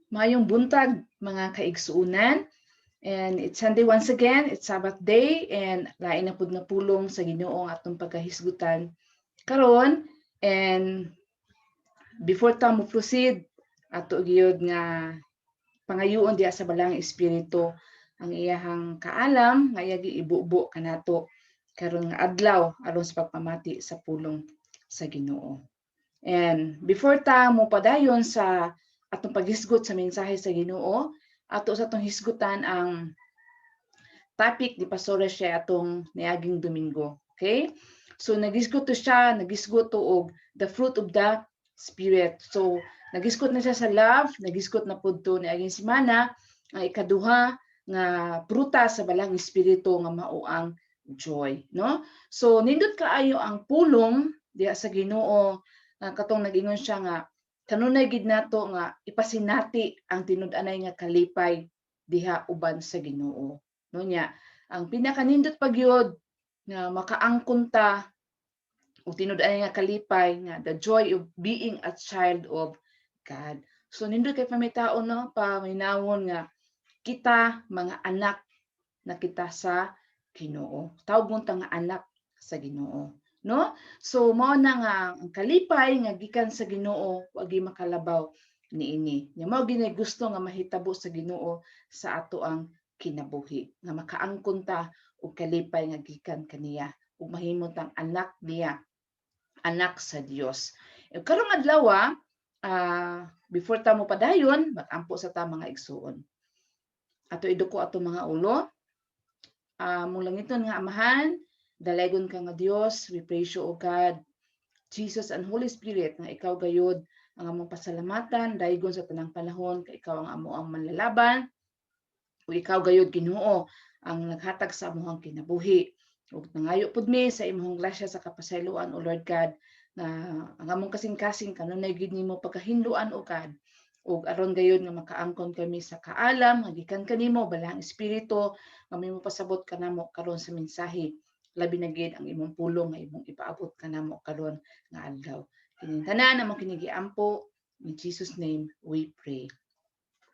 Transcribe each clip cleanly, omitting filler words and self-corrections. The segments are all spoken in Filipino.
Mayong buntag mga kaigsuunan, and it's Sunday once again, it's Sabbath day, and lain na pud na pulong sa Ginoo ang atong pagkahisgutan karon. And before ta mo proceed, ato gyud nga pangayoon diha sa balang espiritu ang iyahang kaalam nga iya giibubo kanato karon nga adlaw aron sa pagpamati sa pulong sa Ginoo. And before ta mo padayon sa atong paghisgot sa mensahe sa Ginoo, ato sa atong hisgutan ang topic ni Pastor siya atong niaging Domingo. Okay? So nagisgot to siya, nagisgot to og the fruit of the Spirit. So nagisgot na siya sa love, nagisgot na pud to niaging semana ang ikaduha nga prutas sa balang espiritu nga mao ang joy, no? So nindot kaayo ang pulong diha sa Ginoo, katong nag-ingon siya nga kanunay gid nato nga ipasinati ang tinud-anay nga kalipay diha uban sa Ginoo, no nya. Ang pinakanindot pagyod nga makaangkon ta o tinud-anay nga kalipay nga the joy of being a child of God. So nindot kay pamitaon, no, paminawon nga kita mga anak na kita sa Ginoo. Tawag mo ta nga anak sa Ginoo, no? So mao na nga ang kalipay nga gikan sa Ginoo wa gi makalabaw niini. Nya mao ginay gusto nga mahitabo sa Ginoo sa ato ang kinabuhi, nga makaangkon ta og kalipay nga gikan kaniya ug mahimong tang anak niya, anak sa Dios. E karong adlaw, before ta mo padayon, magampo sa ta mga igsuon. Ato iduko ato mga ulo. Mulangiton nga Amahan, dalaygon ka nga Dios, we praise you, O God, Jesus and Holy Spirit, nga ikaw gayud ang among pasalamatan, daygon sa tanang panahon, kay ikaw ang amo ang manlalaban, o ikaw gayud Ginoo ang naghatag sa among kinabuhi. Ug nangayo pud mi sa imong grasya sa kapasayloan, O Lord God, na ang among kasing-kasing kanunay gid nimo pagkahinluan, O God, ug aron gayud nga makaangkon kami sa kaalam nga gikan kanimo balang espiritu nga mahimo pasabot kanamo karon sa mensahe, labi na gid ang imong pulong nga imong ipaabot kanamo karon nga adlaw. Kining tanan among kinigiampo, in Jesus name we pray.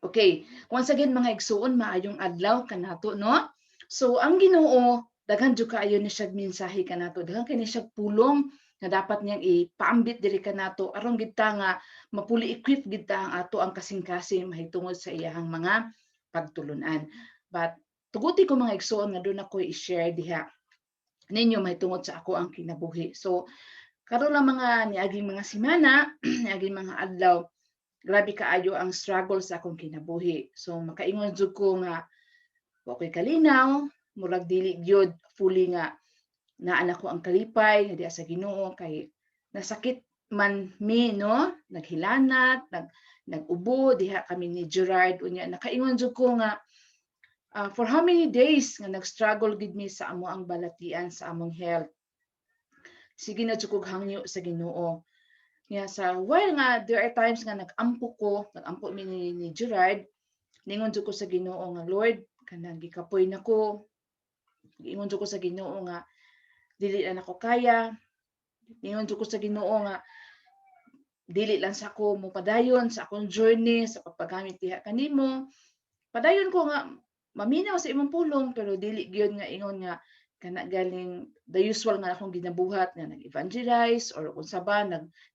Okay, once again mga igsuon, maayong adlaw kanato, no? So ang Ginoo daghan jud kaayo ni siya mensahe kanato, daghan kay ni siya pulong nga dapat niyang ipaambit diri kanato aron gid ta nga mapuli equip gid ta ang ato ang kasing-kasing mahitungod sa iyahang mga pagtulunan. But tuguti ko mga igsuon nga doon ako i-share diha ninyo mahitungod sa ako ang kinabuhi. So karon lang mga niaging mga semana, niaging mga adlaw, grabe kaayo ang struggle sa akong kinabuhi. So makaingon jud ko nga wa ko'y kalinaw, murag dili gyud fully nga naa nako ang kalipay nga diha sa Ginoo, kay nasakit man mi, no, naghilanat, nag-ubo diha kami ni Gerard unya. Nakaingon jud ko nga for how many days nga nag-struggle gid mi sa amo ang balatian, sa among health. Sige na jud kog hangyo sa Ginoo. Nga sa while nga there are times nga nag-ampo mi ni Gerard, ningon jud ko sa Ginoo nga Lord, kanang gikapoy nako. Ingon jud ko sa Ginoo nga dili na nako kaya. Ingon jud ko sa Ginoo nga dili lang sa ako mo padayon sa akong journey sa pagpagamit diha kanimo. Padayon ko nga maminaw sa imong pulong, pero dili gyud nga ingon nga kana galing the usual nga akong ginabuhat nga nag-evangelize or unsa ba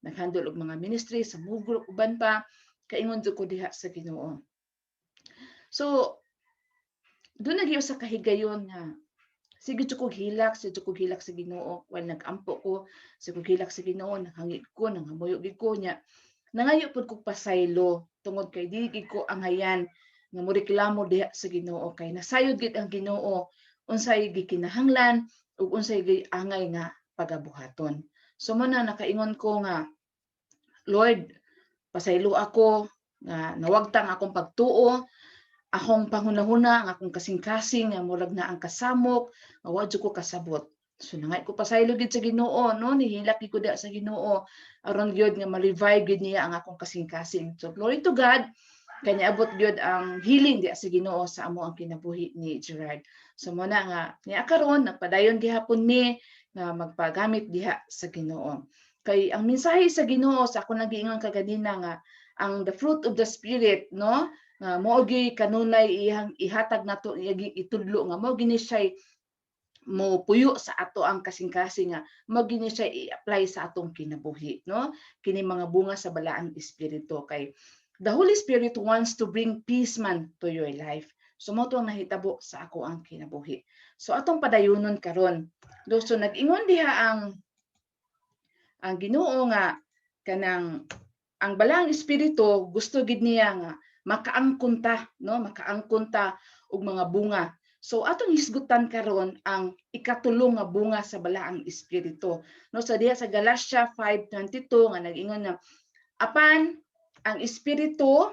naghandle og mga ministry sa mugro uban pa, kaingon jud ko diha sa Ginoo. So doon nagyo sa kahigayon nga sige jud kog hilak sa Ginoo while nag-ampo ko, sige kog hilak sa Ginoo, naghangit ko, nanghamuyo gid ko nya. Nangayo pud kog pasaylo tungod kay dili gid ko anghayan nga moreklamo diha sa Ginoo, kay nasayod gid ang Ginoo unsay gikinahanglan ug unsay giangay nga pagabuhaton. So man na nakaingon ko nga Lord, pasaylo ako nga nawagtang akong pagtuo, akong panghunahuna ang akong kasing-kasing nga murag na ang kasamok, wa jud ko kasabot. So nangay ko pasaylo gid sa Ginoo, no, nihilak gid ko diha sa Ginoo aron gyud nga ma-revive gid niya ang akong kasing-kasing. So glory to God, kay niabot gyud ang healing diha sa Ginoo sa amo ang kinabuhi ni Gerard. So mo na nga niya karon nagpadayon gihapon mi nga magpagamit diha sa Ginoo. Kay ang mensahe sa Ginoo sa ako nagiingon kaganina nga ang the fruit of the spirit, no, nga mao gyud kanunay iyang ihatag nato itudlo nga mao gini siya mo puyo sa ato ang kasing-kasing nga mao gini siya i-apply sa atong kinabuhi, no, kini mga bunga sa balaang espiritu. Kay the Holy Spirit wants to bring peace man to your life. So mo ang nahitabo sa ako ang kinabuhi. So atong padayunon karon. So nag-ingon diha ang Ginoo nga kanang ang balaang espiritu gusto gid niya nga makaangkon ta, no, makaangkon ta og mga bunga. So atong hisgutan karon ang ikatulong nga bunga sa balaang espiritu. No, sa diha sa Galatia 5:22 nga nag-ingon nga apan ang espiritu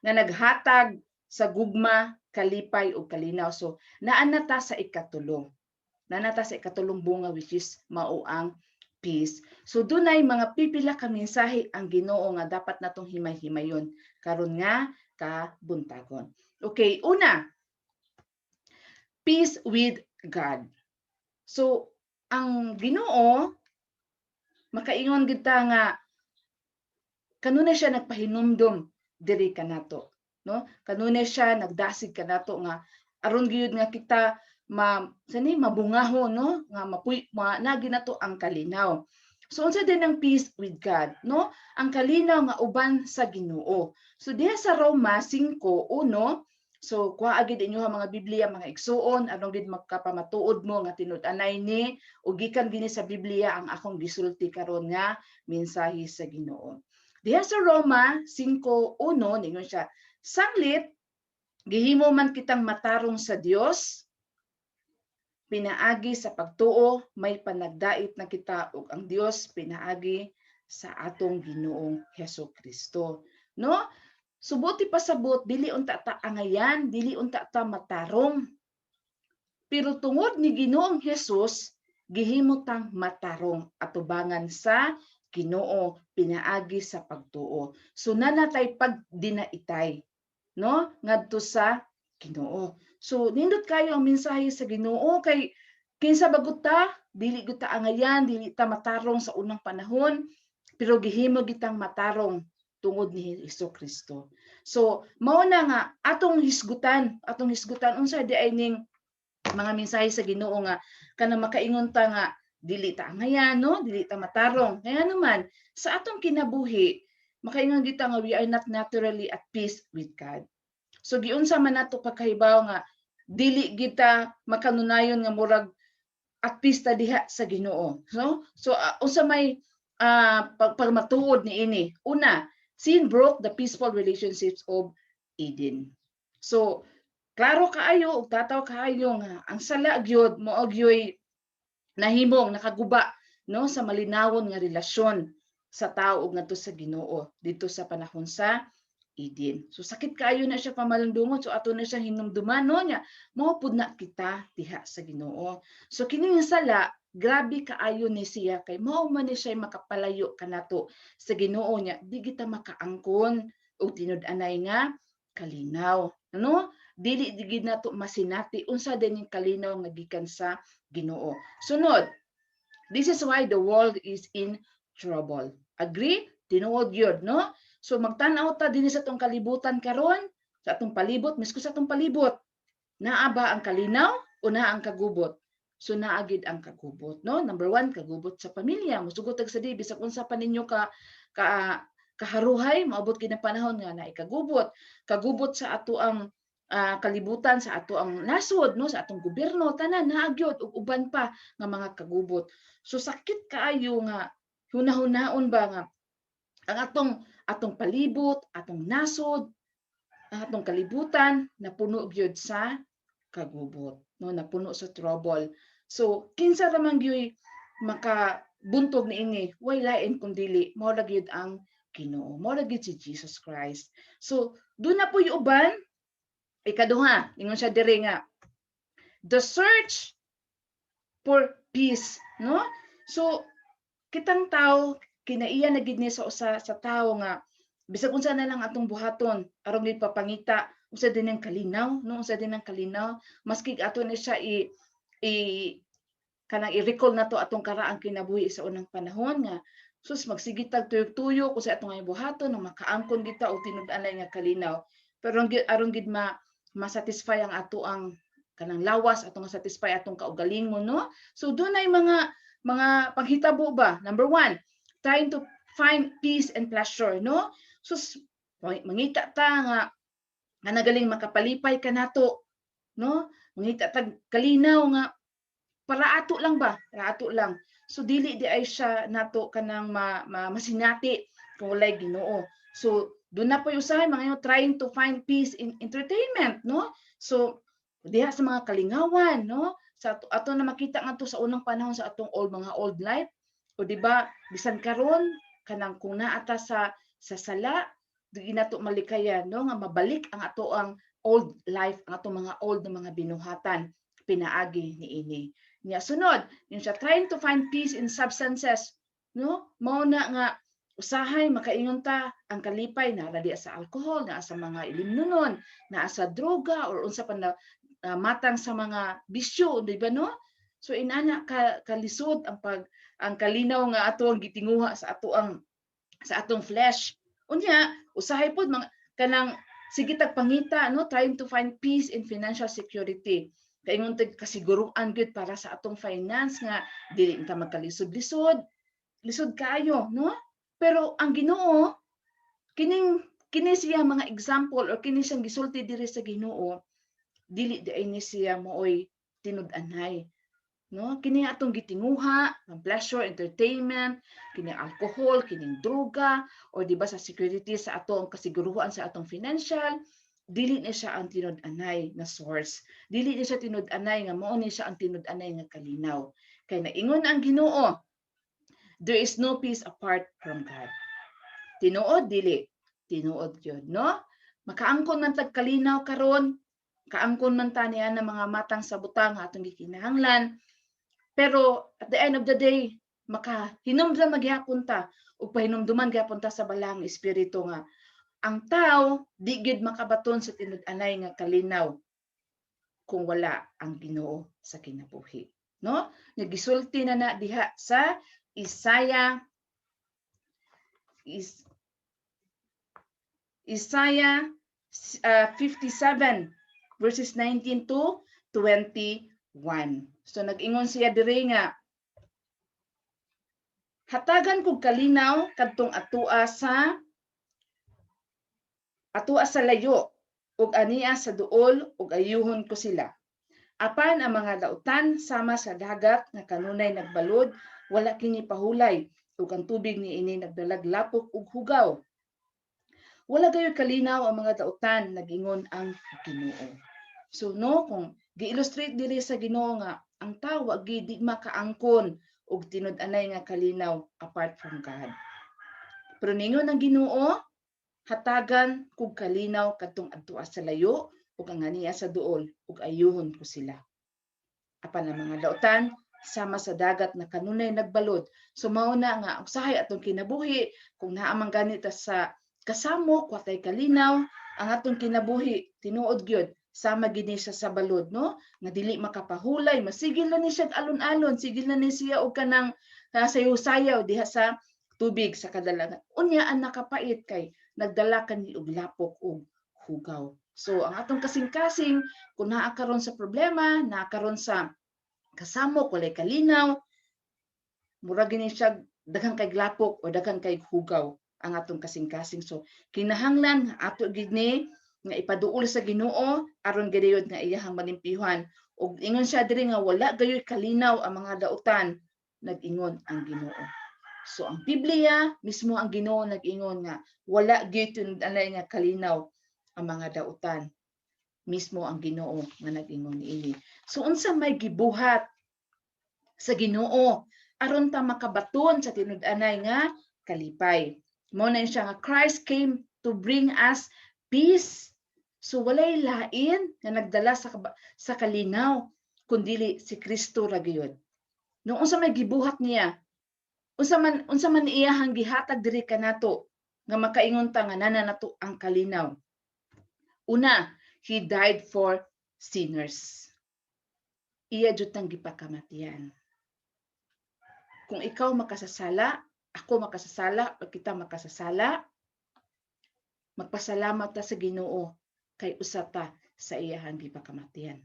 nga naghatag sa gugma, kalipay ug kalinaw. So naa na ta sa ikatulo. Naa na ta sa ikatulong bunga which is mao ang peace. So dunay mga pipila ka mensahe ang Ginoo nga dapat natong himay-himayon karon nga kabuntagon. Okay, una, peace with God. So ang Ginoo makaingon gid ta nga kanunay siya nagpahinumdom diri kanato, no? Kanunay siya nagdasig kanato nga aron gyud nga kita mabungahon, no, nga nagi nato ang kalinaw. So unsa din ang peace with God, no? Ang kalinaw nga uban sa Ginoo. So diha sa Roma 5:1, so kuha agid inyo mga Biblia mga igsuon aron gid magkapamatuod mo nga tinud-anay ni ug gikan gini sa Biblia ang akong gisulti karon nga mensahe sa Ginoo. Diha sa Roma 5:1 ningon siya, sanglit gihimo man kitang matarong sa Dios, pinaagi sa pagtuo, may panagdait na kita ug ang Dios pinaagi sa atong Ginoong Hesukristo. No? Subuti pasabot dili unta ta angayan, dili unta ta matarong. Pero tungod ni Ginoong Hesus, gihimo tang matarong atubangan sa Ginoo pinaagi sa pagtuo. So nanatay pagdinaitay, no, ngadto sa Ginoo. So nindot kayo ang mensahe sa Ginoo kay kinsa bagot ta dili gud ta angayan, dili ta matarong sa unang panahon, pero gihimo gitang matarong tungod ni Hesukristo. So mao na nga atong hisgutan unsa di ay ning mga mensahe sa Ginoo nga kanang makaingon ta nga dili ta angayan, no, dili ta matarong. Kaya naman sa atong kinabuhi makaingon kita nga we are not naturally at peace with God. So giunsa man nato pagkahibaw nga dili kita makanunayon nga murag at peace ta diha sa Ginoo. So unsa may pagmatuod ni ini. Una, sin broke the peaceful relationships of Eden. So klaro kaayo ug tataw kaayo nga ang sala gyud mao gyoy nahimong nakaguba, no, sa malinawon nga relasyon sa tao ug ngadto sa Ginoo dito sa panahon sa Eden. So sakit kaayo na siya pamalandungon, so ato na siya hinumduman, no, nya mao pud na kita diha sa Ginoo. So kini nga sala grabe kaayo ni siya kay mao man ni siya makapalayo kanato sa Ginoo, nya di kita makaangkon og tinud-anay nga kalinaw, no? Dili gid nato masinati unsa din yung kalinaw nga gikan sa Ginoo. Sunod, this is why the world is in trouble. Agree? Tinuod yun, no? So magtanaw ta dinhi sa atong kalibutan karon, sa atong palibot, misko sa atong palibot. Naa ba ang kalinaw o naa ang kagubot? So naa gid ang kagubot, no? Number 1, kagubot sa pamilya. Musugot sa di bisag unsa pa ninyo kaharuhay, maabot gid ang panahon nga naay kagubot. Kagubot sa ato ang kalibutan, sa ato ang nasod, no, sa atong gobyerno tanan naagyod ug uban pa nga mga kagubot. So sakit kaayo nga hunahunahon ba nga ang atong palibot, atong nasod, ang atong kalibutan napuno gyud sa kagubot, no, napuno sa trouble. So kinsa ra man gyud makabuntog niini, way lain kundili mao ra gyud ang Ginoo, mao ra gyud si Jesus Christ. So do na puy uban. Ikaduha, ingon siya diri nga the search for peace, no? So kitang tao kinaiya na gid ni sa usa sa tawo nga bisag unsa na lang atong buhaton aron gid papangita unsa din ang kalinaw, no, unsa din ang kalinaw maski ato ni siya kanang i-recall nato atong karaang kinabuhi sa unang panahon nga sus magsigitag tuyok-tuyok kung sa atong nga buhaton nang makaangkon kita o tinud-anay nga kalinaw. Pero aron gid ma-satisfy ang ato ang kanang lawas atong satisfy atong kaugalingon, no? So dunay mga panghitabo ba? Number 1, trying to find peace and pleasure, no? So mangita ta nga nagaling makapalipay kanato, no? Mangita tag kalinaw nga para ato lang ba? Para ato lang. So dili di ay siya nato kanang masinati kung walay Ginoo. So doon na po usahay mga trying to find peace in entertainment, no? So diha sa mga kalingawan, no? Sa ato na makita ngadto sa unang panahon sa atong mga old life, o di ba bisan karon kanang kung naata sa sala, di nato malikayan, no? Nga mabalik ang ato ang old life, ang ato mga old na mga binuhatan pinaagi niini. Nya sunod, yung siya trying to find peace in substances, no? Mao na nga usahay makaingon ta ang kalipay na di sa alcohol, na sa mga ilimnonon, na sa droga or unsa pa na matang sa mga bisyo, di ba no? So inana kalisod ang kalinaw nga ato ang gitinguha sa atong flesh. Unya usahay pud mga kanang sige tag pangita, no, trying to find peace in financial security. Kaingon tag kasiguruan gyud para sa atong finance nga dili ta magkalisod-lisod, lisod kaayo, no? Pero ang Ginoo kini siya mga example or kini siyang gisulti diri sa Ginoo, dili di ni siya mooy tinud-anay, no? Kini atong gitinguha ng pleasure, entertainment, kini alcohol, kini droga, o di ba sa security sa atong kasiguruhan sa atong financial, dili ni siya ang tinud-anay na source. Dili ni siya tinud-anay nga mao ni siya ang tinud-anay nga kalinaw. Kay naingon ang Ginoo, there is no peace apart from God. Tinuod dili, tinuod gyud, no? Makaangkon man tag kalinaw karon, kaangkon man ta niya ng mga matang sa butang atong gikinahanglan. Pero at the end of the day, makahinumdum magyapon ta ug pahinumduman gyapon ta sa balang espiritu nga ang tao di gid makabaton sa tinud-anay nga kalinaw kung wala ang Ginoo sa kinabuhi, no? Nagisulti na diha sa Isaiah 57 verses 19 to 21. So nag-ingon siya diri nga hatagan kog kalinaw kadtong atua sa layo ug aniya sa duol ug ayuhon ko sila. Apan ang mga lautan sama sa dagat nga kanunay nagbalod, wala kini pahulay ug ang tubig niini nagdalaglapok ug hugaw. Wala gayoy kalinaw ang mga dautan, nag-ingon ang Ginoo. So no, kung gi-illustrate diri sa Ginoo nga ang tawo gid di makaangkon og tinud-anay nga kalinaw apart from God. Pero ningon ang Ginoo, hatagan kog kalinaw kadtong adtua sa layo ug ang aniya sa duol ug ayuhon ko sila. Apan ang mga dautan sama sa dagat na kanunay nagbalod. So mao na nga usahay atong kinabuhi kung naa man ganita sa kasamo watay kalinaw ang atong kinabuhi tinuod gyud sama gid ni siya sa balod, no? Nga dili makapahulay, masigil na ni siya alon-alon, sigil na ni siya og kanang sayaw-sayaw diha sa tubig sa kadalangan. Unya ang nakapait kay nagdala kani og lapok ug hugaw. So ang atong kasing-kasing kung naa karon sa problema, naa karon sa kasamo walay kalinaw, mura gini siya daghang kay lapok o daghang kay hugaw ang atong kasing-kasing. So kinahanglan ato gid ni nga ipaduol sa Ginoo aron gidayod nga iyahang malimpihan. Ug ingon siya diri nga wala gayoy kalinaw ang mga dautan, nag-ingon ang Ginoo. So ang Biblia mismo ang Ginoo nag-ingon nga wala gyud tinud-anay nga kalinaw ang mga dautan. Mismo ang Ginoo nga nag-ingon niini. So unsa may gibuhat sa Ginoo aron ta makabaton sa tinud-anay nga kalipay. Mao na siya nga Christ came to bring us peace. So walay lain nga nagdala sa kalinaw kundi si Kristo ra gyud. No unsa may gibuhat niya? Unsa man iyahang gihatag diri kanato nga makaingon ta nga nana nato ang kalinaw. Una, he died for sinners. Iya jud tang gipakamatian. Kung ikaw makasasala, ako makasasala, pag kita makasasala, magpasalamat ta sa Ginoo kay usata sa iyahang gipakamatian.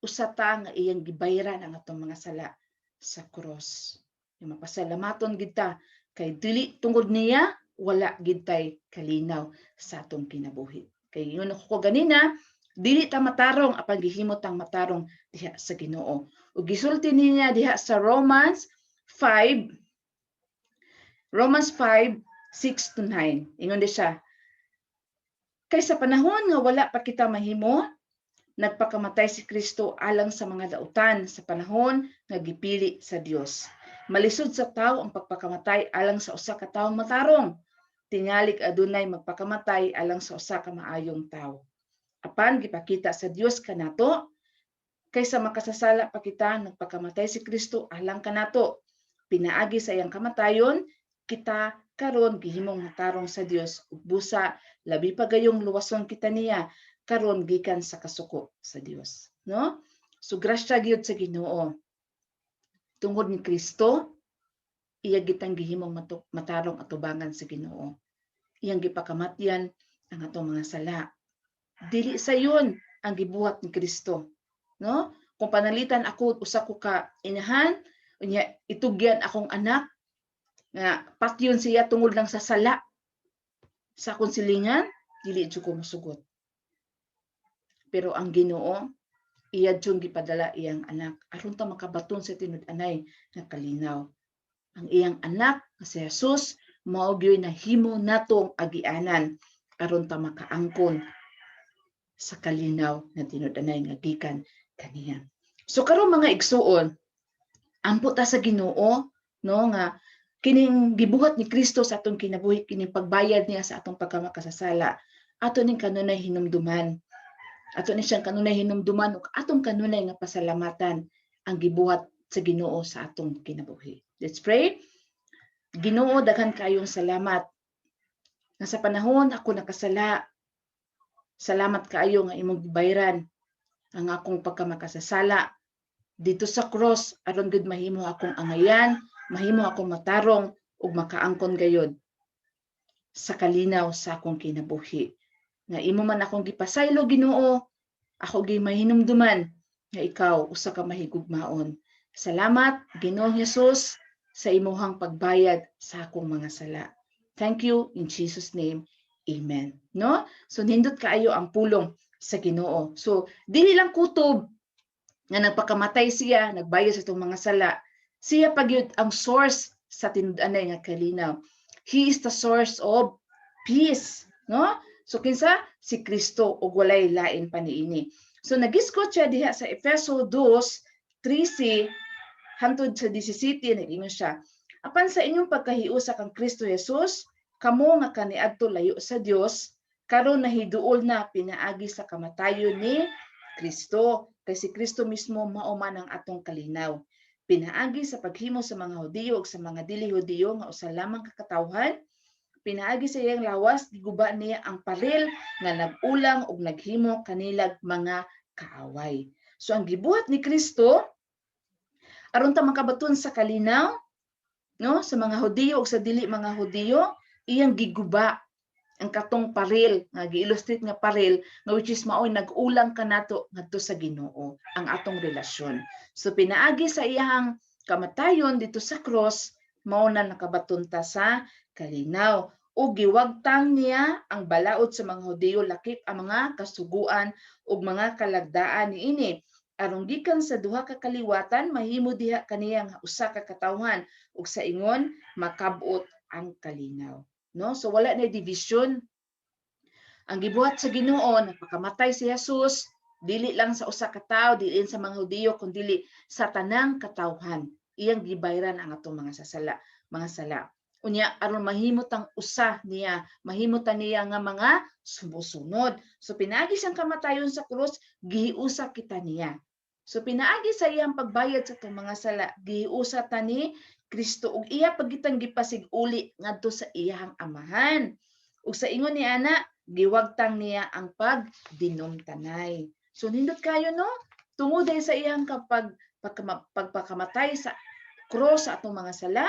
Usata nga iyang gibayran ang atong mga sala sa cross. Yung mapasalamaton gid ta kay dili tungod niya wala gid tay kalinaw sa atong kinabuhi. Kay yun ako ganina, dili ta matarong apan gihimo tang matarong diha sa Ginoo. Ug gisulti niya diha sa Romans 5:6-9. Ingon di siya, kay sa panahon nga wala pa kita mahimo, nagpakamatay si Kristo alang sa mga dautan sa panahon nga gipili sa Dios. Malisod sa tawo ang pagpakamatay alang sa usa ka tawong matarong. Tingali adunay magpakamatay alang sa usa ka maayong tawo. Apan gipakita sa Dios kanato kaysa makasasala pa kita, nagpakamatay si Kristo alang kanato. Pinaagi sa iyang kamatayon, kita karon gihimong matarong sa Dios ug busa labi pa gayong luwason kita niya karon gikan sa kasuko sa Dios, no? So grasya gyud sa Ginoo. Tungod ni Kristo, iya gitang gihimong matarong atubangan sa Ginoo. Iyang gipakamatyan ang atong mga sala. Dili sayon ang gibuhat ni Kristo, no? Kung panalitan ako usa ko ka inahan, unya itugyan akong anak nga patyon siya tungod lang sa sala sa akong silingan, dili jud ko mosugot. Pero ang Ginoo, iya jud gipadala iyang anak aron ta makabaton sa tinud-anay nga kalinaw. Ang iyang anak nga si Jesus mao gyud nahimo natong agianan aron ta makaangkon sa kalinaw nga tinud-anay nga gikan kaniya. So karon mga igsuon, ampo ta sa Ginoo, no, nga kining gibuhat ni Kristo sa atong kinabuhi, kining pagbayad niya sa atong pagkamakasasala, ato ning kanunay hinumduman. Ato ni siyang kanunay hinumduman ug atong kanunay nga pasalamatan ang gibuhat sa Ginoo sa atong kinabuhi. Let's pray. Ginoo, daghan kayong salamat nga sa panahon ako nakasala. Salamat kaayo nga imong gibayran ang akong pagkamakasasala dito sa cross aron gud mahimo akong angayan, mahimo akong matarong ug makaangkon gayud sa kalinaw sa akong kinabuhi. Nga imo man akong gipasaylo Ginoo, ako gi mahinumduman nga ikaw usa ka mahigugmaon. Salamat Ginoong Hesus sa imuhang pagbayad sa akong mga sala. Thank you in Jesus name. Amen. No? So nindot kaayo ang pulong sa Ginoo. So dili lang kutob nga nagpakamatay siya, nagbayad sa itong mga sala. Siya pagyud ang source sa tinud-anay nga kalinaw. He is the source of peace, no? So kinsa si Kristo ug walay lain pa niini. So nagisgot siya diha sa Efeso 2:13 hangtod sa 17 nag-ingon siya. Apan sa inyong pagkahiusa kang Kristo Jesus, kamo nga kaniadto layo sa Dios, karon nahiduol na pinaagi sa kamatayon ni Kristo. Kay si Kristo mismo mao man ang atong kalinaw. Pinaagi sa paghimo sa mga Hudiyo ug sa mga dili Hudiyo nga usa lamang kakatawhan. Pinaagi sa iyang lawas, giguba niya ang paril nga nag-ulang ug naghimo kanilag mga kaaway. So ang gibuhat ni Kristo aron ta makabaton sa kalinaw, no, sa mga Hudiyo ug sa dili mga Hudiyo, iyang giguba ang katong paril nga gi-illustrate nga paril nga which is maoy nag-ulang kanato ngadto sa Ginoo ang atong relasyon. So pinaagi sa iyang kamatayon dito sa cross, mao na nakabaton ta sa kalinaw. O giwagtang niya ang balaod sa mga Hudiyo lakip ang mga kasuguan ug mga kalagdaan niini. Aron gikan sa duha ka kaliwatan mahimo diha kaniya nga usa ka katawhan ug sa ingon makab-ot ang kalinaw. No? So wala na division. Ang gibuhat sa Ginoo, nagpakamatay si Jesus, dili lang sa usa ka tawo, dili sa mga Hudiyo, kundi sa tanang katawhan. Iyang gibayran ang atong mga sala. Unya aron mahimot ang usa niya, mahimot niya nga mga sumusunod. So pinaagi siyang kamatayon sa krus, gihiusa kita niya. So pinaagi sa iyang pagbayad sa itong mga sala, gihiusa ta ni Kristo ug iya pagitang gipasig-uli ngadto sa iyang amahan. Ug sa ingon ni ana, giwagtang niya ang pagdinumtanay. So nindot kayo no, tungod sa iyang pagpakamatay sa cross sa atong mga sala,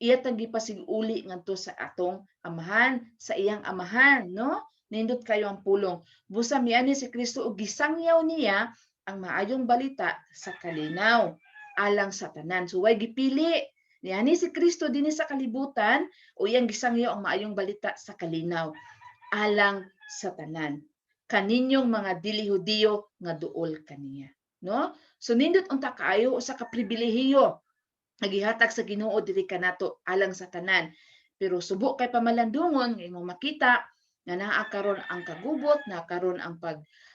iya tagi pasiguli ngadto sa atong amahan, sa iyang amahan, no? Nindot kayo ang pulong. Busa miani si Kristo ug gisangyaw niya ang maayong balita sa kalinaw alang sa tanan. So way gipili niani si Kristo dinhi sa kalibutan o iyang gisangyaw ang maayong balita sa kalinaw alang sa tanan. Kaninyong mga dili Hudiyo nga duol kaniya, no? So nindot unta kaayo usa ka pribilehiyo nagihatag sa Ginoo diri kanato alang sa tanan. Pero subo kay pamalandungon nga imong makita nga naa karon ang kagubot, na karon ang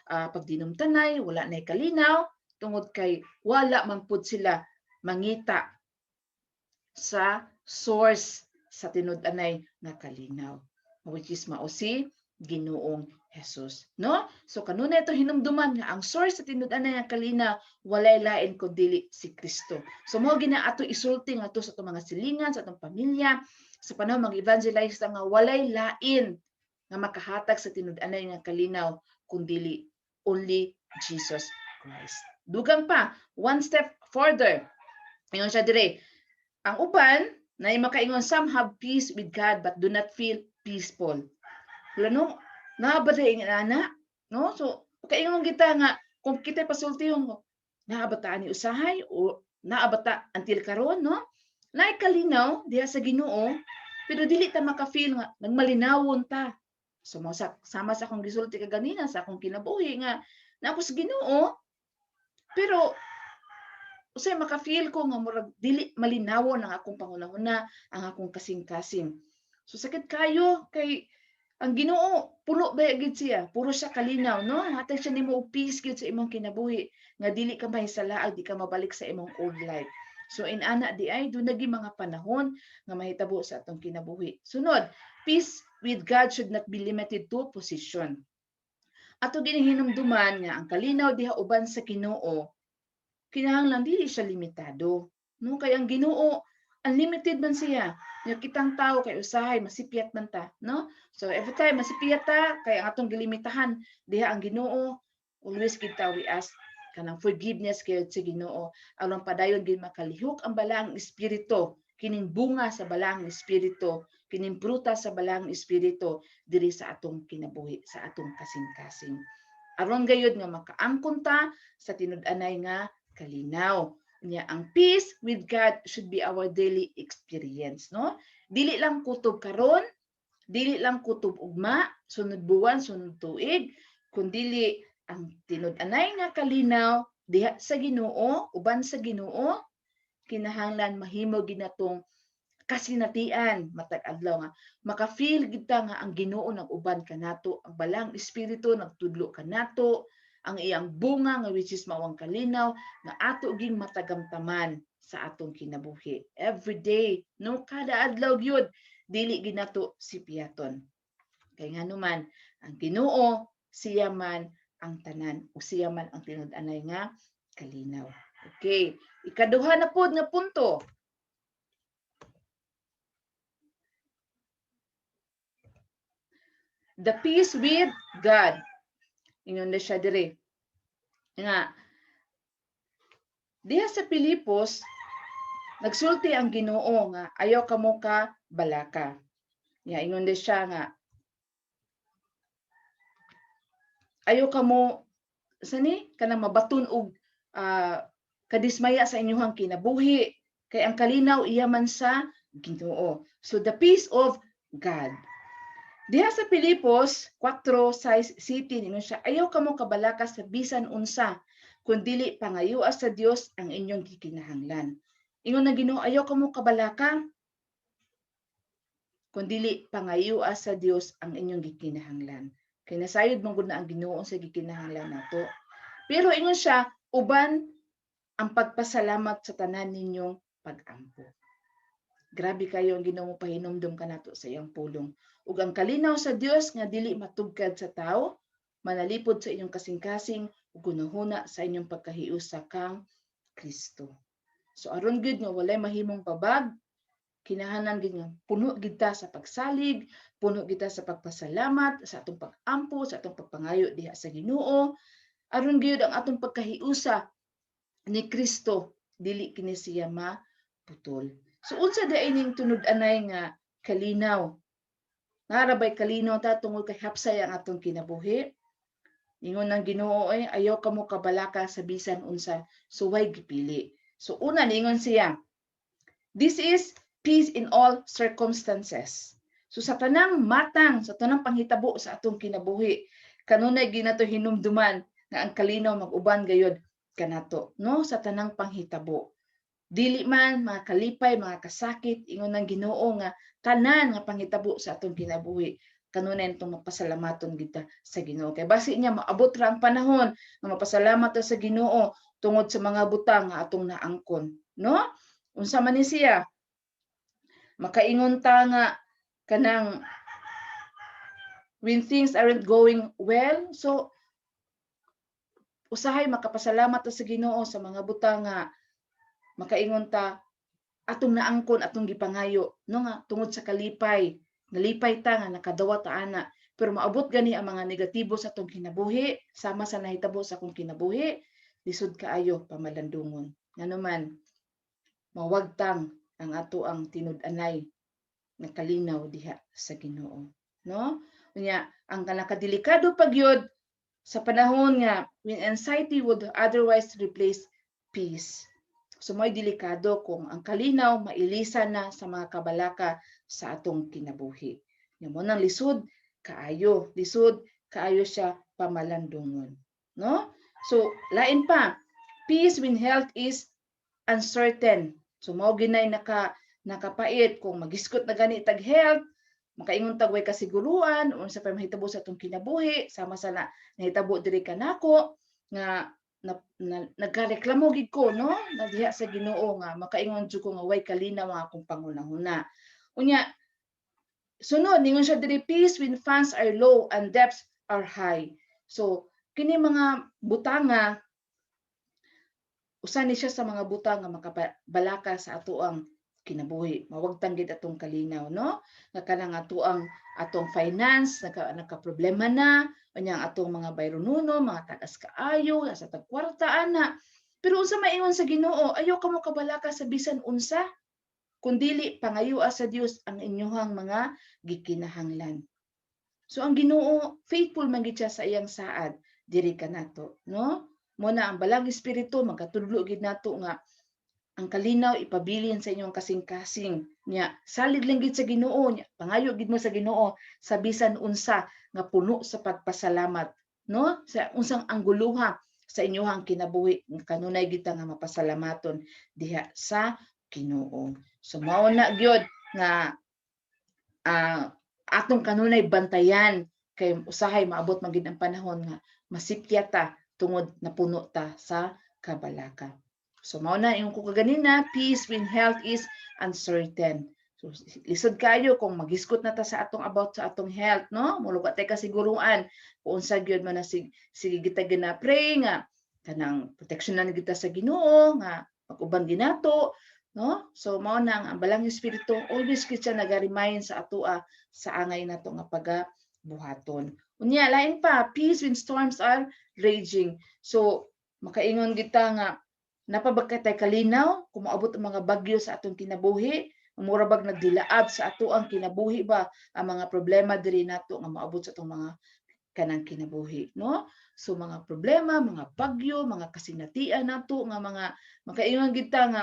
pagdinumtanay, wala nay kalinaw tungod kay wala man pud sila mangita sa source sa tinud-anay nga kalinaw, which is mao si Ginoong Jesus, no? So kanunay ito hinumduman nga ang source sa tinud-anay nga kalinaw walay lain kundi si Kristo. So mo gina ato isulti nga ato sa atong mga silingan, sa atong pamilya, sa panahon mag-evangelize nga walay lain nga makahatag sa tinud-anay nga kalinaw kundi only Jesus Christ. Dugang pa, one step further. Ingon siya dire, ang uban na makaingon, some have peace with God but do not feel peaceful. Lano, naabata yung ana, no? So, kaingon kita nga, kung kita pasulti yung naabata ni usahay o naabata until karon, no? Naikalinaw diha sa Ginoo, pero dili ta maka-feel nga nagmalinawon ta. So, sama sa akong gisulti kaganina sa akong kinabuhi nga na ako sa Ginoo, pero usay maka-feel ko nga murag dili malinawon ang akong pangunahuna, ang akong kasing-kasing. So sakit kayo kay ang Ginoo pulo ba gid siya, puro siya kalinaw, no? Hatag siya nimo og peace gid sa imong kinabuhi nga dili ka mahisalaag, di ka mabalik sa imong old life. So in ana di ay dunagi mga panahon nga mahitabo sa atong kinabuhi. Sunod, peace with God should not be limited to position. Ato ginihinumduman nga ang kalinaw diha uban sa Ginoo kinahanglan dili siya limitado, no? Kay ang Ginoo unlimited man siya. Nga kitang tao kay usahay masipyat man ta, no? So every time masipyat ta kay ang atong gilimitahan diha ang Ginoo, always kita we ask kanang forgiveness kay sa Ginoo aron padayon gid makalihok ang balaang espiritu, kining bunga sa balaang espiritu, kining prutas sa balaang espiritu diri sa atong kinabuhi, sa atong kasing-kasing. Aron gayud nga makaangkon ta sa tinud-anay nga kalinaw. Nya ang peace with God should be our daily experience, no? Dili lang kutob karon, dili lang kutob ugma, sunod buwan, sunod tuig, kundi ang tinud-anay nga kalinaw diha sa Ginoo, uban sa Ginoo, kinahanglan mahimo ginatong kasinatian matag adlaw nga maka-feel kita nga ang Ginoo nag-uban kanato, ang balang espiritu nagtudlo kanato, ang iyang bunga nga which is mawang kalinaw nga ato ging matagamtaman sa atong kinabuhi every day, no? Kada adlaw gyud dili ginato si piyaton kay nganuman ang Ginoo siya man ang tanan o siya man ang tinud-anay nga kalinaw. Okay, ikaduha na pod nga punto, the peace with God. Ingon na siya dire nga diha sa Pilipos nagsulti ang Ginoo nga ayaw kamo ka balaka. Ya ingon na siya nga ayaw kamo sani kanang mabaton og kadismaya sa inyong kinabuhi kay ang kalinaw iya man sa Ginoo. So the peace of God. Diha sa Pilipos 4:6 ningon siya, ayaw kamo kabalaka sa bisan unsa, kundili pangayua sa Dios ang inyong gikinahanglan. Ingon na Ginoo, ayaw kamo kabalaka, kundili pangayua sa Dios ang inyong gikinahanglan. Kay nasayod man gud na ang Ginoo sa gikinahanglan nato. Pero ingon siya, uban ang pagpasalamat sa tanan ninyong pag-ampo. Grabe kayo ang Ginoo pahinumdum kanato sa iyang pulong. Ug ang kalinaw sa Dios nga dili matugkad sa tao, manalipod sa inyong kasing-kasing ug gunahuna sa inyong pagkahiusa kang Kristo. So aron gid nga walay mahimong pabag, kinahanglan gid nga puno gid ta sa pagsalig, puno gid ta sa pagpasalamat sa atong pag-ampo, sa atong pagpangayo diha sa Ginoo, aron gid ang atong pagkahiusa ni Kristo dili kini siya maputol. So unsa day ning tunud-anay nga kalinaw? Narabay kalinaw ta tungod kay hapsay ang atong kinabuhi. Ingon ng Ginoo ay ayaw kamo kabalaka sa bisan unsa, so way gipili. So una niingon siya, this is peace in all circumstances. So sa tanang matang, sa tanang panghitabo sa atong kinabuhi, kanunay ginato hinumduman nga ang kalinaw mag-uban gayud kanato, no? Sa tanang panghitabo. Dili man mga kalipay, mga kasakit, ingon ng Ginoo nga tanan nga panghitabo sa atong kinabuhi. Kanunay itong mapasalamaton kita sa Ginoo. Kay basi niya maabot ra ang panahon nga mapasalamat ta sa Ginoo tungod sa mga butang nga atong naangkon, no? Unsa man ni siya? Makaingon ta nga kanang when things aren't going well, so usahay makapasalamat ta sa Ginoo sa mga butang nga makaingon ta atong naangkon, atong gipangayo, no nga tungod sa kalipay, nalipay ta nga nakadawa ta ana, pero maabot gani ang mga negatibo sa atong kinabuhi, sama sa nahitabo sa akong kinabuhi, lisod kaayo pamalandungon. Nganuman mawagtang ang ato ang tinud-anay nga kalinaw diha sa Ginoo, no? Unya ang kanakadelikado pagyud sa panahon nga when anxiety would otherwise replace peace. So may delikado kung ang kalinaw mailisan na sa mga kabalaka sa atong kinabuhi. Mo nang lisod kaayo siya pamalandungon, no? So lain pa, peace when health is uncertain. So mao ginay nakapait kung magiskot na gani tag health, makaingon tag way kasiguruan unsa pa mahitabo sa atong kinabuhi, sama sa nahitabo diri kanako nga nagkareklamo gid ko, no? Nadiha sa Ginoo nga makaingon jud ko nga way kalinaw ang akong pangunahuna. Unya sunod ningon siya diri, peace when funds are low and debts are high. So kini mga butanga usa ni siya sa mga butang nga makabalaka sa ato ang kinabuhi. Mawagtang gid atong kalinaw, no? Nga kanang atong finance naka-problema na, unya atong mga bayronuno, mga tagas kaayo, sa tagkwarta ana. Pero unsa maingon sa Ginoo, ayaw kamo kabalaka sa bisan unsa, kundili pangayoa sa Dios ang inyohang mga gikinahanglan. So ang Ginoo faithful man gid siya sa iyang saad diri kanato, no? Muna ang balang espiritu magkatudlo gid nato nga ang kalinaw ipabilin sa inyong kasing-kasing nya salig lang gid sa Ginoo nya pangayo gid mo sa Ginoo sa bisan unsa nga puno sa pagpasalamat, no? Sa unsang angguluha sa inyohang kinabuhi nga kanunay gid nga mapasalamaton diha sa Ginoo. So mao na gyud nga atong kanunay bantayan kay usahay maabot man gid ang panahon nga masipya ta tungod napuno ta sa kabalaka. So mao na yung ko kaganina, peace when health is uncertain. So lisod kayo kung magiskot na ta sa atong about sa atong health, no? Muluga tay kasiguruan kung unsa gyud man na sige kita gina pray nga kanang proteksyonan kita sa Ginoo nga mag-uban ginato, no? So mao na ang balang espiritu always kita naga-remind sa atoa sa angay nato nga pagabuhaton. Unya lain pa, peace when storms are raging. So makaingon kita nga napabagkatay kalinaw kung maabot ang mga bagyo sa atong kinabuhi, mura bag nagdilaab sa ato ang kinabuhi ba ang mga problema diri nato nga maabot sa atong mga kanang kinabuhi, no? So mga problema, mga bagyo, mga kasinatian nato nga mga makaingon kita nga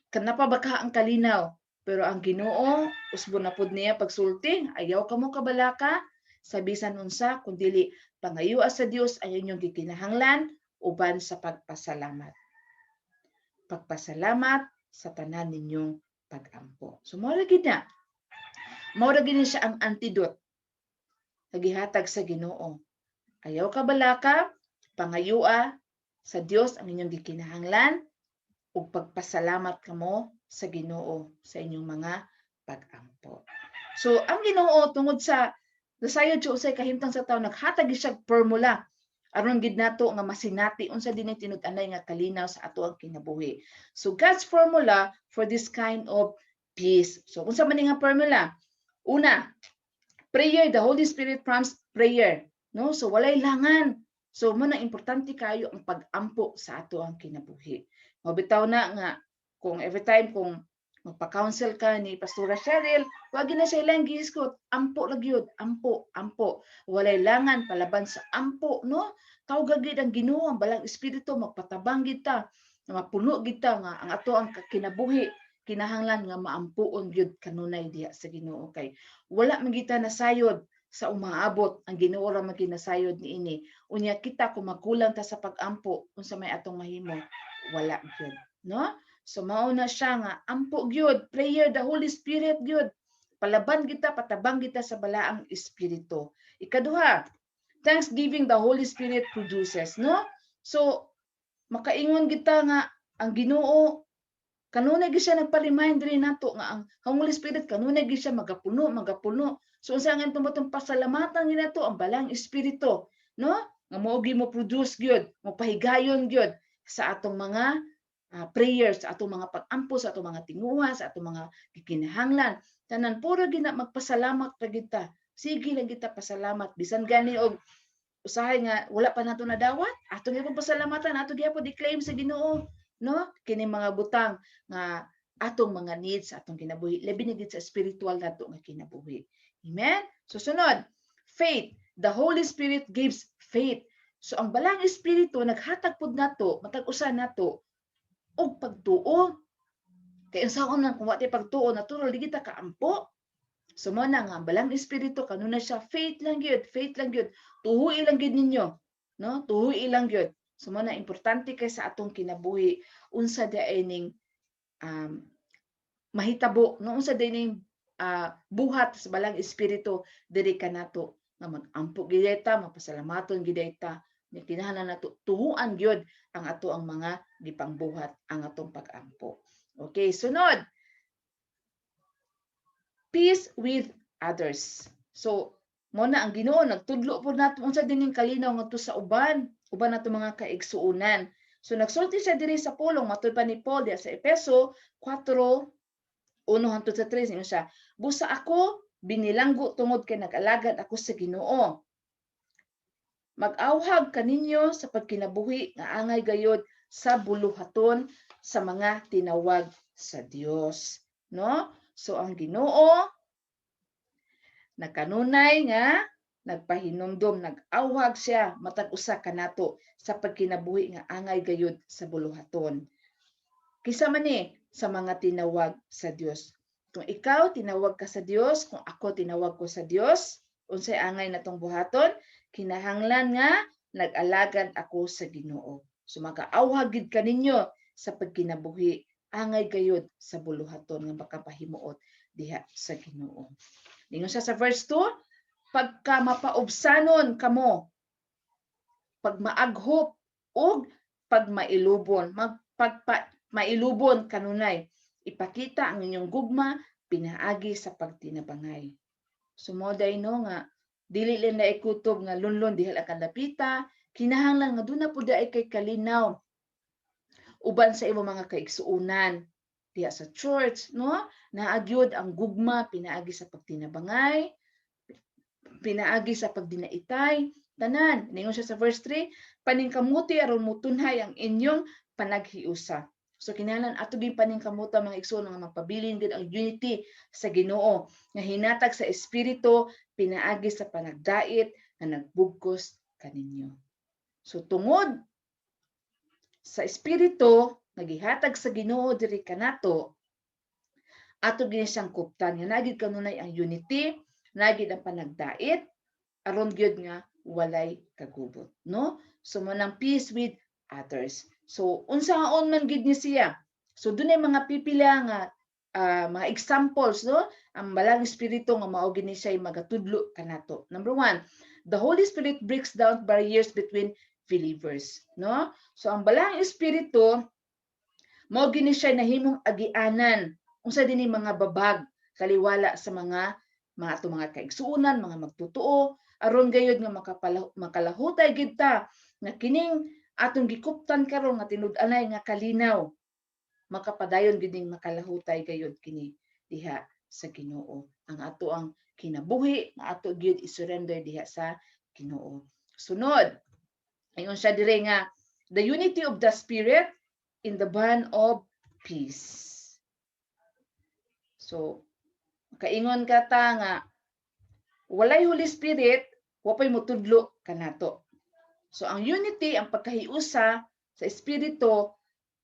kanapabaka ang kalinaw, pero ang Ginoo usbon na pud niya pagsulti, ayaw kamo kabalaka sa bisan unsa kundili pangayua sa Dios ang inyong gikinahanglan uban sa pagpasalamat. Pagpasalamat sa tanan ninyong pag-ampo. So mao ra gid na. Mao ra gid siya ang antidote nagihatag sa Ginoo. Ayaw kabalaka, pangayua sa Dios ang inyong gikinahanglan ug pagpasalamat kamo sa Ginoo sa inyong mga pag-ampo. So ang Ginoo tungod sa nasayod siya usay kahimtang sa tawo naghatag siya formula aron gid nato nga masinati unsa dinhi tinud-anay nga kalinaw sa ato ang kinabuhi. So God's formula for this kind of peace. So unsa man nga formula? Una, prayer, the Holy Spirit prompts prayer, no? So walay langan. So mo na importante kayo ang pag-ampo sa ato ang kinabuhi. Mabitaw na nga kung every time kung magpa-counsel ka ni Pastora Cheryl, wag na siya ilang giiskot, ampo lang yun, ampo, ampo. Walay langan palaban sa ampo, no? Tawagagid ang Ginoo, ang balang espiritu, magpatabang kita, mapuno kita nga ang ato ang kinabuhi, kinahanglan nga maampuon gyud kanunay diha sa Ginoo kay wala man kita nasayod sa umaabot ang Ginoo ra man kinasayod niini. Unya kita kung magkulang ta sa pag-ampo unsa may atong mahimo, wala gyud, no? So mao na siya nga ampo gyud, prayer the Holy Spirit gyud. Palaban kita, patabang kita sa balaang espiritu. Ikaduha, thanksgiving the Holy Spirit produces, no? So makaingon kita nga ang Ginoo kanunay gyud siya nagpa-remind rin nato nga ang Holy Spirit kanunay gyud siya magapuno, magapuno. So unsa nga tumutong pasalamatan gyud nato ang balang espiritu, no? Nga mao gyud mo produce gyud, mo pahigayon gyud sa atong mga prayers, sa atong mga pag-ampo, sa atong mga tinguha, sa atong mga gikinahanglan. Tanan puro gina magpasalamat ra kita. Sige lang kita pasalamat bisan gani og usahay nga wala pa nato nadawat, ato gyud pasalamatan, ato gyud i-claim sa Ginoo, no? Kini mga butang nga atong mga needs, atong kinabuhi, labi na gid sa spiritual nato nga kinabuhi. Amen. So sunod, faith. The Holy Spirit gives faith. So ang balang espiritu naghatag pud nato, matag usa nato og pagtuo. Kay unsaon man kung wa tay pagtuo, natural di kita kaampo. So mo na nga balang espiritu kanunay siya faith lang gyud, faith lang gyud. Tuhoy lang gyud ninyo, no? Tuhoy lang gyud. So mo na importante kay sa atong kinabuhi unsa di ning mahitabo, no? Unsa di ning buhat sa balang espiritu diri kanato nga mag-ampo gid ta, mapasalamaton gid ta. Kinahanglan nato tuhuan gyud ang ato ang mga gipangbuhat ang atong pag-ampo. Okay, sunod. Peace with others. So, mo na ang Ginoo nagtudlo pud nato unsa dining kalinaw ngadto sa uban nato mga kaigsuonan. So nagsulti siya diri sa pulong matud pa ni Paul diya sa Efeso 4:1-3 ingon siya, busa ako binilanggo tungod kay nag-alagad ako sa Ginoo. Mag-awhag kaninyo sa pagkinabuhi nga angay gayud sa buluhaton sa mga tinawag sa Dios, no? So ang Ginoo nakanunay nga nagpahinumdom, nag-awhag siya matag usa kanato sa pagkinabuhi nga angay gayud sa buluhaton. Kisa man ni sa mga tinawag sa Dios. Kung ikaw tinawag ka sa Dios, kung ako tinawag ko sa Dios, unsay angay natong buhaton? Kinahanglan nga nag-alagad ako sa Ginoo. So makaawhag gid kaninyo sa pagkinabuhi angay gayud sa buluhaton nga makapahimuot diha sa Ginoo. Ningon siya sa verse 2, pagka mapaubsanon kamo, pag maaghop ug pag mailubon, mailubon kanunay, ipakita ang inyong gugma pinaagi sa pagtinabangay. Sumoday no nga dili lang na ikutob nga lunlon diha lang kadapita, kinahanglan nga duna pud ay kay kalinaw uban sa imong mga kaigsuonan diha sa church, no? Naagyod ang gugma pinaagi sa pagtinabangay, pinaagi sa pagdinaitay, tanan. Ningon siya sa verse 3, paningkamuti aron mutunhay ang inyong panaghiusa. So kinahanglan ato din paningkamuta mga igsoon nga magpabilin gid ang unity sa Ginoo nga hinatag sa espiritu pinaagi sa panagdait nga nagbugkos kaninyo. So tungod sa espiritu nagihatag sa Ginoo diri kanato, ato gid siyang kuptan nga nagid kanunay ang unity, nagid ang panagdait aron gyud nga walay kagubot, no? So manang peace with others. So unsaon man gid ni siya. So dunay mga pipila nga mga examples, no? Ang balang espiritu nga mao gini siya magatudlo kanato. Number 1, the Holy Spirit breaks down barriers between believers, no? So ang balang espiritu mao gini siya nahimong agianan unsa dinhi mga babag kaliwala sa mga ato mga kaigsuonan, mga magtutuo aron gayud nga makalahutay gid ta nga kining atong gikuptan karon nga tinud-anay nga kalinaw makapadayon gid ning makalahutay gayud kini diha sa Ginoo. Ang ato ang kinabuhi nga ato gyud i-surrender diha sa Ginoo. Sunod, ayon siya dire nga the unity of the Spirit in the bond of peace. So kaingon ka ta nga walay Holy Spirit, wa pay motudlo kanato. So ang unity, ang pagkahiusa sa espiritu,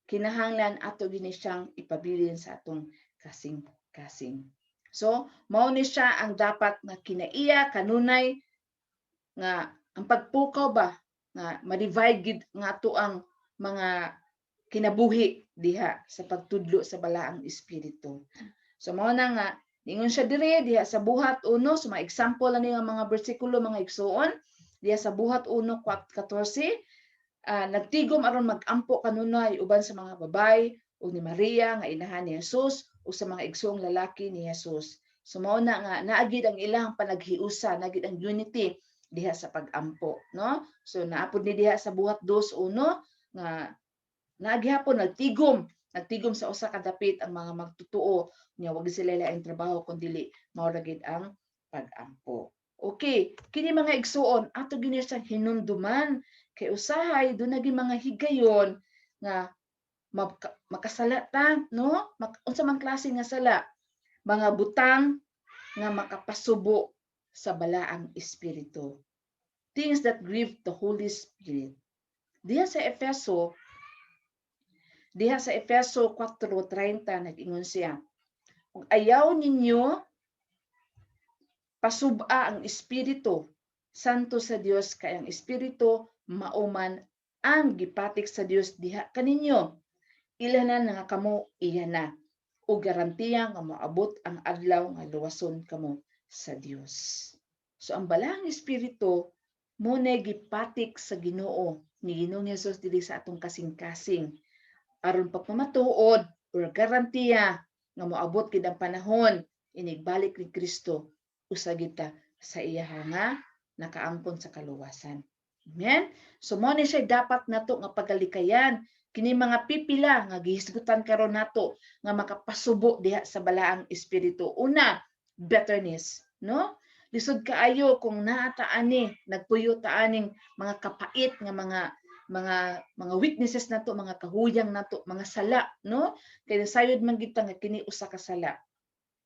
kinahanglan ato gini siyang ipabilin sa atong kasing-kasing. So mao ni siya ang dapat nga kinaiya kanunay nga ang pagpukaw ba nga ma-divide gid nga ato ang mga kinabuhi diha sa pagtudlo sa balaang espiritu. So mao na nga ningon siya diri diha sa buhat 1, so mga example ani nga mga bersikulo mga igsuon diha sa buhat 1:14, nagtigom aron mag-ampo kanunay uban sa mga babay ug ni Maria nga inahan ni Jesus ug sa mga igsuong lalaki ni Jesus. So mao na nga naagid ang ilang panaghiusa, naagid ang unity diha sa pag-ampo, no? So naapod ni diha sa buhat 2:1 nga naagihapon nagtigom sa usa ka dapit ang mga magtutuo niya wag sila laing trabaho kun dili mao ra gid ang pag-ampo. Okay, kini mga igsuon ato gini sa hinumduman kay usahay do naging mga higayon nga makasala ta, no? Unsa man klase nga sala? Mga butang nga makapasubo sa balaang espiritu. Things that grieve the Holy Spirit. Diha sa Efeso 4:30 nag-ingon siya, kung ayaw ninyo pasuba ang Espiritu Santo sa Dios kay ang Espiritu mauman ang gipatik sa Dios diha kaninyo. Ilanan nga kamo iya na o garantiya nga moabot ang adlaw nga luwason kamo sa Dios. So ang balaang Espiritu mo na gipatik sa Ginoo ni Ginoong Hesus dili sa atong kasing-kasing aron pagpamatuod or garantiya nga moabot gid ang panahon inigbalik ni Kristo usag kita sa iyaha nga nakaangkon sa kaluwasan. Amen. So mo ni siya dapat nato nga pagalikayan kini mga pipila nga gihisgutan karon nato nga makapasubo diha sa balaang espiritu. Una, bitterness, no? Lisod kaayo kung naa ta ani nagpuyo ta aning mga kapait nga mga weaknesses nato, mga kahuyang nato, mga sala, no? Kay sayod man kita nga kini usa ka sala.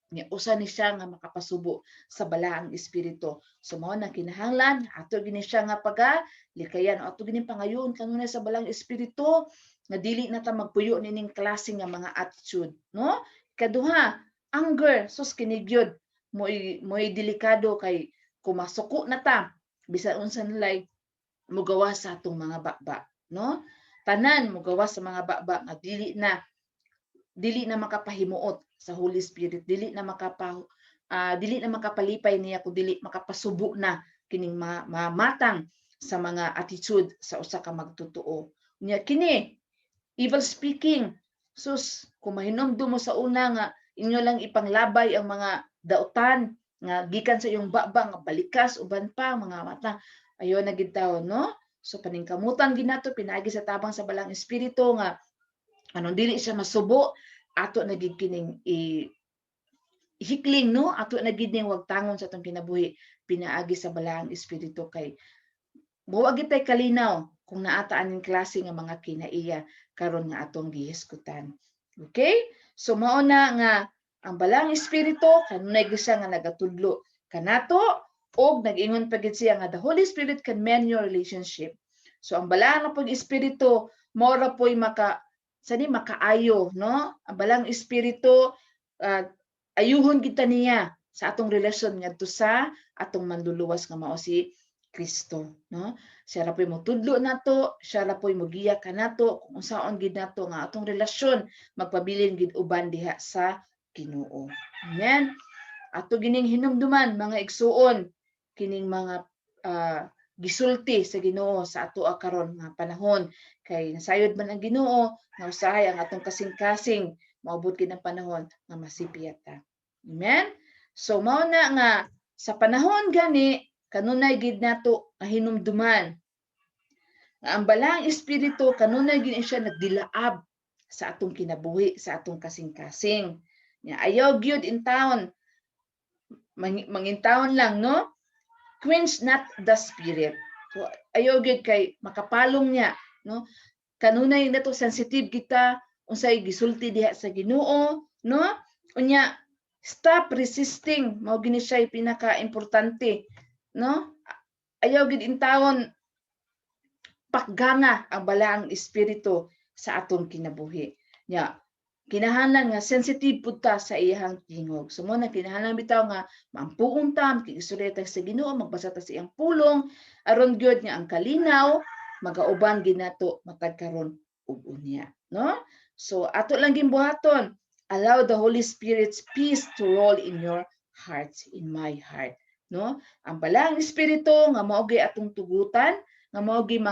Nya usa ni siya nga makapasubo sa balaang espiritu. So mao na kinahanglan ato gini siya nga pagalikayan, ato gini pangayoon kanunay sa balaang espiritu nga dili na ta magpuyo nining klase nga mga attitude, no? Kaduha, anger, sus kinigyod mo'y delikado kay kumasuko na ta bisan unsa nilay mugawa sa atong mga baba, no? Tanan mugawa sa mga baba nga dili na makapahimuot sa Holy Spirit, dili na makapalipay niya kung dili makapasubo na kining matang sa mga attitude sa usa ka magtutuo. Nya kini evil speaking, sus kung mahinumdum mo sa una nga inyo lang ipanglabay ang mga dautan nga gikan sa iyong baba nga balikas uban pa mga mata ayo na gid tawo, no? So paningkamutan ginato pinaagi sa tabang sa balang espiritu nga anong dili siya masubo ato na gid kining hikling, no? Ato na gid ning wag tangon sa atong kinabuhi pinaagi sa balang espiritu kay buwa gid tay kalinaw kung naata aning klase nga mga kinaiya karon nga atong gihisgutan. Okay? So mao na nga ang balang espiritu kanunay gid siya nga nagatudlo kanato og nag-ingon pa gid siya nga the Holy Spirit can mend your relationship. So ang balang na pag espiritu mao ra poy makaayo, no? Ang balang espiritu ayuhon kita niya sa atong relasyon ngadto sa atong manluluwas nga mao si Kristo, no? Siya ra poy motudlo nato, siya ra poy mogiya kanato kung unsaon gid nato nga atong relasyon magpabilin gid uban diha sa Ginoo. Amen. Ato gining hinumduman mga igsuon kining mga gisulti sa Ginoo sa ato karon nga panahon kay nasayod man ang Ginoo nga usahay ang atong kasing-kasing maabot gid ang panahon nga masipiyat ta. Amen. So mao na nga sa panahon gani kanunay gid nato nga hinumduman nga ang balang espiritu kanunay gid siya nagdilaab sa atong kinabuhi, sa atong kasing-kasing. Nya ayaw gyud in town mangintawon lang, no? Quench not the spirit. So ayaw gyud kay makapalong niya, no? Kanunay nato sensitive kita unsay gisulti diha sa Ginoo, no? Unya Stop resisting. Mao gini siya pinaka-importante, no? Ayaw gid intawon pakganga ang balaang espiritu sa atong kinabuhi. Nya, kinahanglan nga sensitive pud ta sa iyang tingog. So mo na kinahanglan bitaw nga maampuon ta, makiisulay ta sa Ginoo, magbasa ta sa iyang pulong aron gyud nga ang kalinaw magauban ginato matag karon ug unya, no? So ato lang gimbuhaton, allow the Holy Spirit's peace to roll in your hearts, in my heart, no? Ang balaang espiritu nga mao gyud atong tugutan, nga mao gyud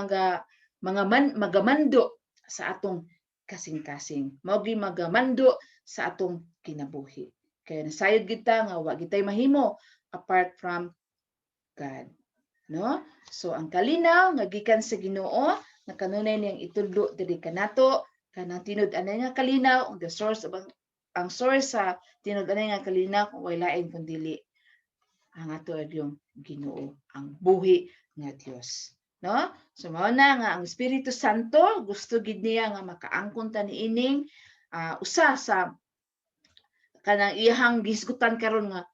magamando sa atong kasing-kasing. Mao gyud magamando sa atong kinabuhi. Kaya nasayod gid ta nga wa gid tay mahimo apart from God, no? So ang kalinaw nga gikan sa Ginoo nga kanunay niyang itudlo diri kanato kanang tinud-anay nga kalinaw the source of ang source sa tinud-anay nga kalinaw kung way lain kundi ang ato yung Ginoo, ang buhi nga Dios, no? So mao na nga ang Espiritu Santo gusto gid niya nga makaangkon ta niining usa sa kanang iyang gisgutan karon nga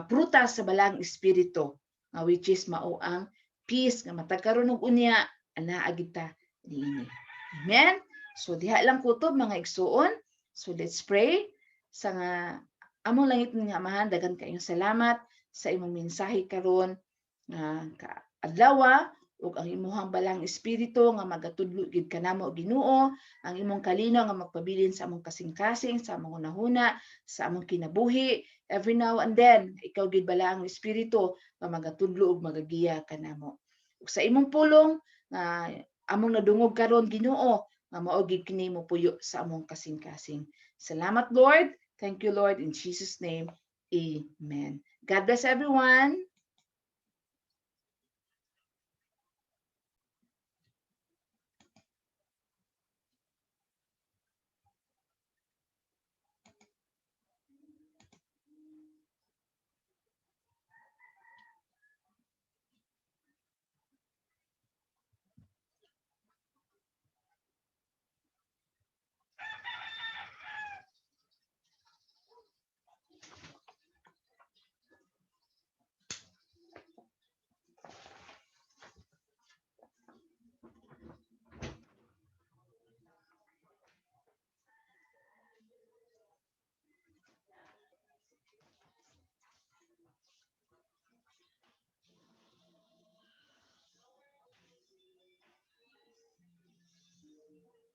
prutas sa balang espiritu which is mao ang peace nga matag karon og unya anaa gid ta niini. Amen. So diha lang kutob mga igsuon. So let's pray sa nga among langit nga Amahan, daghang kaayong salamat sa imong mensahe karon nga adlaw ug ang imong balang espiritu nga magatudlo gid kanamo Ginoo, ang imong kalinaw nga magpabilin sa among kasing-kasing, sa among hunahuna, sa among kinabuhi. Every now and then, ikaw gid bala ang espiritu nga magatudlo ug magagiya kanamo. Ug sa imong pulong nga among nadungog karon Ginoo, nga mao gid kini mopuyo sa among kasing-kasing. Salamat Lord. Thank you Lord in Jesus name. Amen. God bless everyone.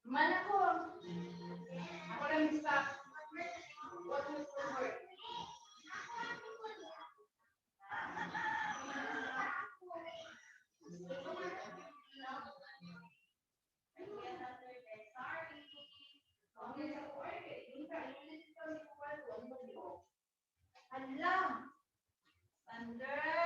Mana ko? Ako lang stop. What is the word? Allah. Thunder.